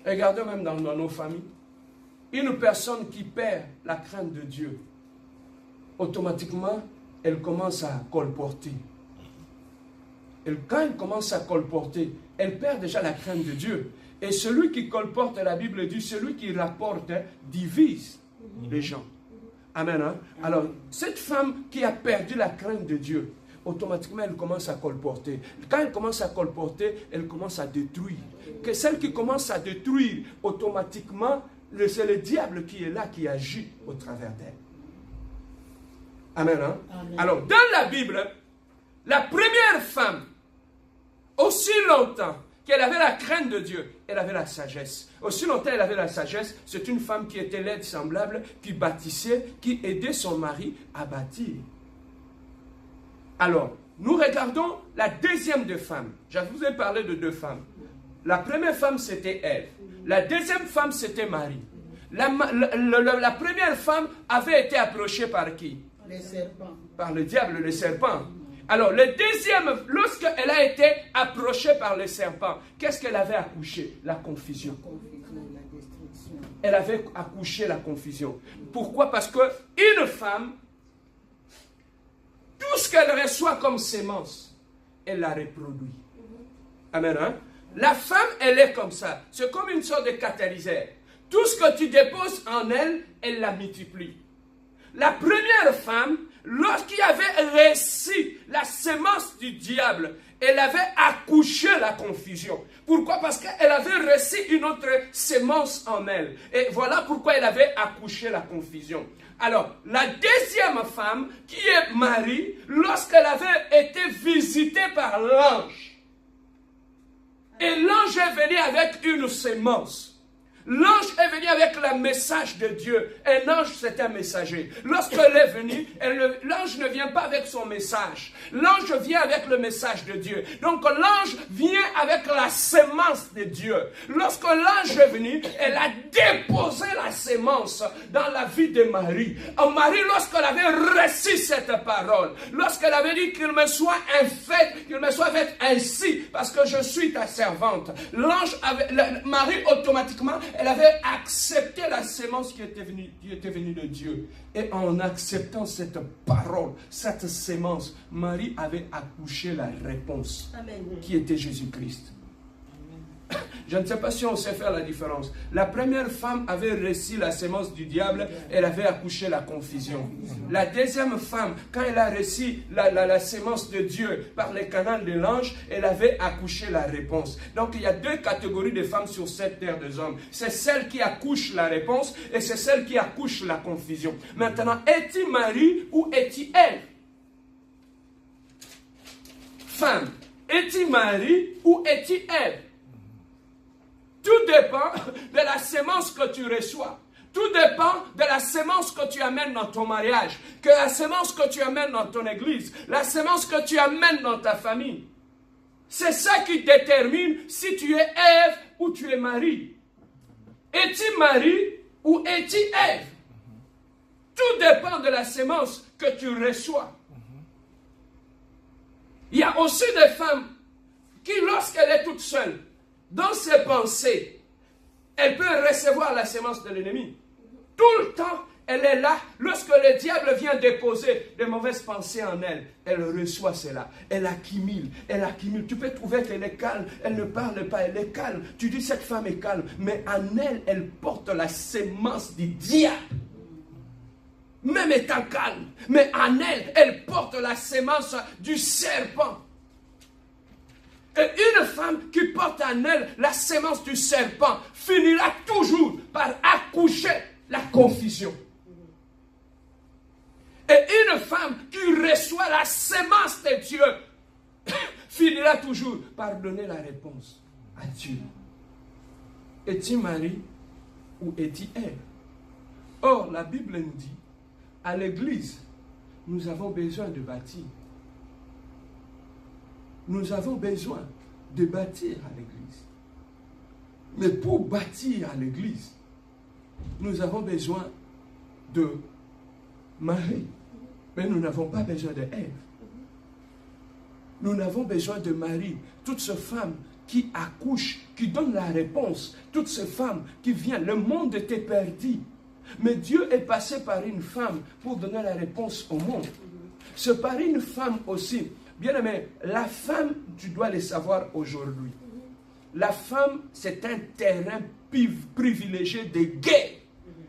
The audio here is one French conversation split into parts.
Regardez même dans nos familles. Une personne qui perd la crainte de Dieu, automatiquement, elle commence à colporter. Quand elle commence à colporter, elle perd déjà la crainte de Dieu. Et celui qui colporte, la Bible dit, celui qui rapporte, divise les gens. Amen. Hein? Alors, cette femme qui a perdu la crainte de Dieu, automatiquement, elle commence à colporter. Quand elle commence à colporter, elle commence à détruire. Que celle qui commence à détruire, automatiquement, c'est le diable qui est là, qui agit au travers d'elle. Amen, hein? Amen. Alors, dans la Bible, la première femme, aussi longtemps qu'elle avait la crainte de Dieu, elle avait la sagesse. Aussi longtemps elle avait la sagesse, c'est une femme qui était laide, semblable, qui bâtissait, qui aidait son mari à bâtir. Alors, nous regardons la deuxième des femmes. Je vous ai parlé de 2 femmes. La première femme, c'était Ève. La deuxième femme, c'était Marie. La première femme avait été approchée par qui? Les serpents. Par le diable, le serpent. Alors, le deuxième, lorsqu'elle a été approchée par le serpent, qu'est-ce qu'elle avait accouché? La confusion. La destruction. Elle avait accouché la confusion. Pourquoi? Parce qu'une femme, tout ce qu'elle reçoit comme sémence, elle la reproduit. Amen. Hein? La femme, elle est comme ça. C'est comme une sorte de catalyseur. Tout ce que tu déposes en elle, elle la multiplie. La première femme, lorsqu'il avait reçu la sémence du diable, elle avait accouché la confusion. Pourquoi? Parce qu'elle avait reçu une autre sémence en elle. Et voilà pourquoi elle avait accouché la confusion. Alors, la deuxième femme, qui est Marie, lorsqu'elle avait été visitée par l'ange, et l'ange est venu avec une sémence. L'ange est venu avec le message de Dieu. Un ange, c'est un messager. Lorsqu'elle est venue, l'ange ne vient pas avec son message. L'ange vient avec le message de Dieu. Donc l'ange vient avec la sémence de Dieu. Lorsque l'ange est venu, elle a déposé la sémence dans la vie de Marie. Marie, lorsqu'elle avait reçu cette parole, lorsqu'elle avait dit qu'il me soit fait ainsi, parce que je suis ta servante, Marie automatiquement, elle avait accepté la sémence qui était venue de Dieu. Et en acceptant cette parole, cette sémence, Marie avait accouché la réponse. Amen. Qui était Jésus-Christ. Je ne sais pas si on sait faire la différence. La première femme avait reçu la sémence du diable, elle avait accouché la confusion. La deuxième femme, quand elle a reçu la sémence de Dieu par les canaux de l'ange, elle avait accouché la réponse. Donc il y a 2 catégories de femmes sur cette terre des hommes. C'est celle qui accouche la réponse et c'est celle qui accouche la confusion. Maintenant, est-il Marie ou est-il Ève? Femme, est-il Marie ou est-il Ève? Tout dépend de la sémence que tu reçois. Tout dépend de la sémence que tu amènes dans ton mariage, que la sémence que tu amènes dans ton église, la sémence que tu amènes dans ta famille. C'est ça qui détermine si tu es Ève ou tu es Marie. Es-tu Marie ou es-tu Ève? Tout dépend de la sémence que tu reçois. Il y a aussi des femmes qui, lorsqu'elle est toute seule, dans ses pensées, elle peut recevoir la sémence de l'ennemi. Tout le temps, elle est là. Lorsque le diable vient déposer de mauvaises pensées en elle, elle reçoit cela. Elle accumule, elle accumule. Tu peux trouver qu'elle est calme, elle ne parle pas, elle est calme. Tu dis cette femme est calme, mais en elle, elle porte la sémence du diable. Même étant calme, mais en elle, elle porte la sémence du serpent. Et une femme qui porte en elle la sémence du serpent finira toujours par accoucher la confusion. Et une femme qui reçoit la sémence de Dieu finira toujours par donner la réponse à Dieu. Es-tu Marie ou es-tu Ève? Or, la Bible nous dit, à l'église, nous avons besoin de bâtir. Nous avons besoin de bâtir à l'église. Mais pour bâtir à l'église, nous avons besoin de Marie. Mais nous n'avons pas besoin de Ève. Nous n'avons besoin de Marie. Toutes ces femmes qui accouche, qui donne la réponse. Toutes ces femmes qui viennent, le monde était perdu. Mais Dieu est passé par une femme pour donner la réponse au monde. C'est par une femme aussi. Bien aimé, la femme, tu dois le savoir aujourd'hui. La femme, c'est un terrain privilégié de guerre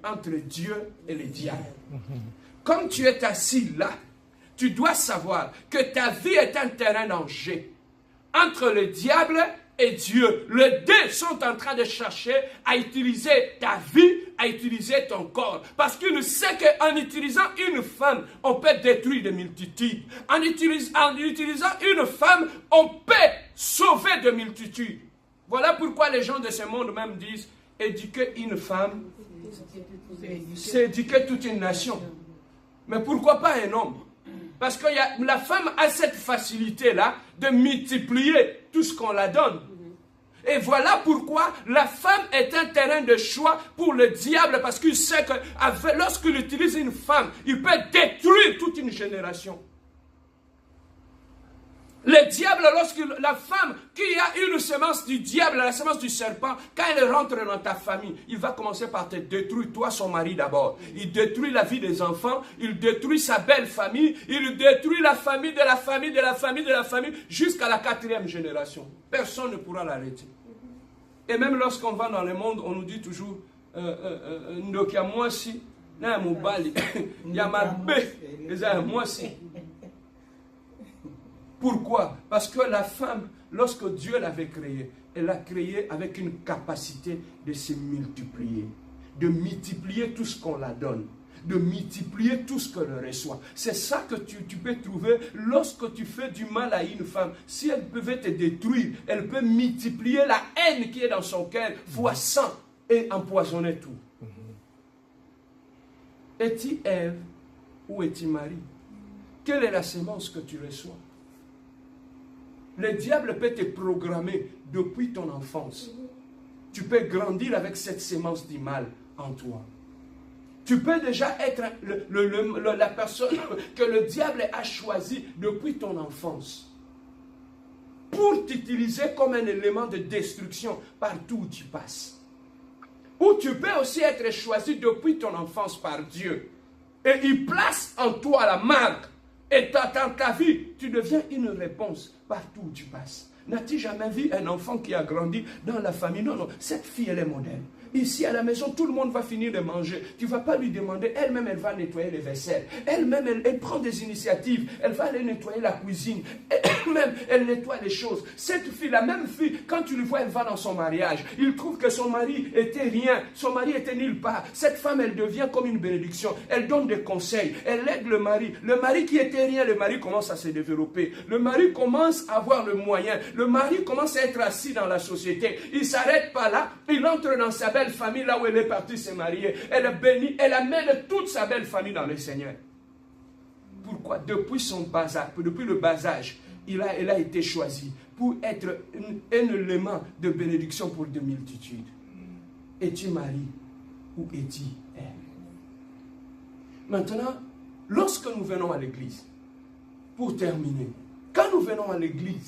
entre Dieu et le diable. Comme tu es assis là, tu dois savoir que ta vie est un terrain d'enjeu entre le diable et Dieu. Les deux sont en train de chercher à utiliser ta vie, à utiliser ton corps. Parce qu'il sait qu'en utilisant une femme, on peut détruire des multitudes. En utilisant une femme, on peut sauver des multitudes. Voilà pourquoi les gens de ce monde même disent, éduquer une femme, c'est éduquer toute une nation. Mais pourquoi pas un homme? Parce que la femme a cette facilité-là de multiplier tout ce qu'on la donne. Et voilà pourquoi la femme est un terrain de choix pour le diable, parce qu'il sait que lorsqu'il utilise une femme, il peut détruire toute une génération. Le diable, la femme qui a une semence du diable, la semence du serpent, quand elle rentre dans ta famille, il va commencer par te détruire, toi, son mari d'abord. Il détruit la vie des enfants, il détruit sa belle famille, il détruit la famille de la famille, de la famille, de la famille, jusqu'à la 4e génération. Personne ne pourra l'arrêter. Et même lorsqu'on va dans le monde, on nous dit toujours, Ndokia moi si, moi si. Pourquoi? Parce que la femme, lorsque Dieu l'avait créée, elle l'a créée avec une capacité de se multiplier, de multiplier tout ce qu'on la donne, de multiplier tout ce qu'elle reçoit. C'est ça que tu peux trouver lorsque tu fais du mal à une femme. Si elle pouvait te détruire, elle peut multiplier la haine qui est dans son cœur fois 100 et empoisonner tout. Es-tu Ève ou es-tu Marie? Quelle est la semence que tu reçois? Le diable peut te programmer depuis ton enfance. Tu peux grandir avec cette semence du mal en toi. Tu peux déjà être la personne que le diable a choisie depuis ton enfance pour t'utiliser comme un élément de destruction partout où tu passes. Ou tu peux aussi être choisi depuis ton enfance par Dieu. Et il place en toi la marque. Et dans ta vie, tu deviens une réponse partout où tu passes. N'as-tu jamais vu un enfant qui a grandi dans la famille? Non, non, cette fille, elle est modèle. Ici, à la maison, tout le monde va finir de manger. Tu ne vas pas lui demander, elle-même, elle va nettoyer les vaisselles. Elle-même, elle prend des initiatives. Elle va aller nettoyer la cuisine. Elle-même, elle nettoie les choses. Cette fille, la même fille, quand tu le vois, elle va dans son mariage. Il trouve que son mari était rien. Son mari était nulle part. Cette femme, elle devient comme une bénédiction. Elle donne des conseils. Elle aide le mari. Le mari qui était rien, le mari commence à se développer. Le mari commence à avoir le moyen. Le mari commence à être assis dans la société. Il ne s'arrête pas là. Il entre dans sa belle famille, là où elle est partie se marier. Elle est bénie. Elle amène toute sa belle famille dans le Seigneur. Pourquoi? Depuis son bas âge, depuis le bas âge, elle a été choisie pour être un élément de bénédiction pour des multitudes. Es-tu Marie ou es-tu Ève? Maintenant, lorsque nous venons à l'église, pour terminer, quand nous venons à l'église,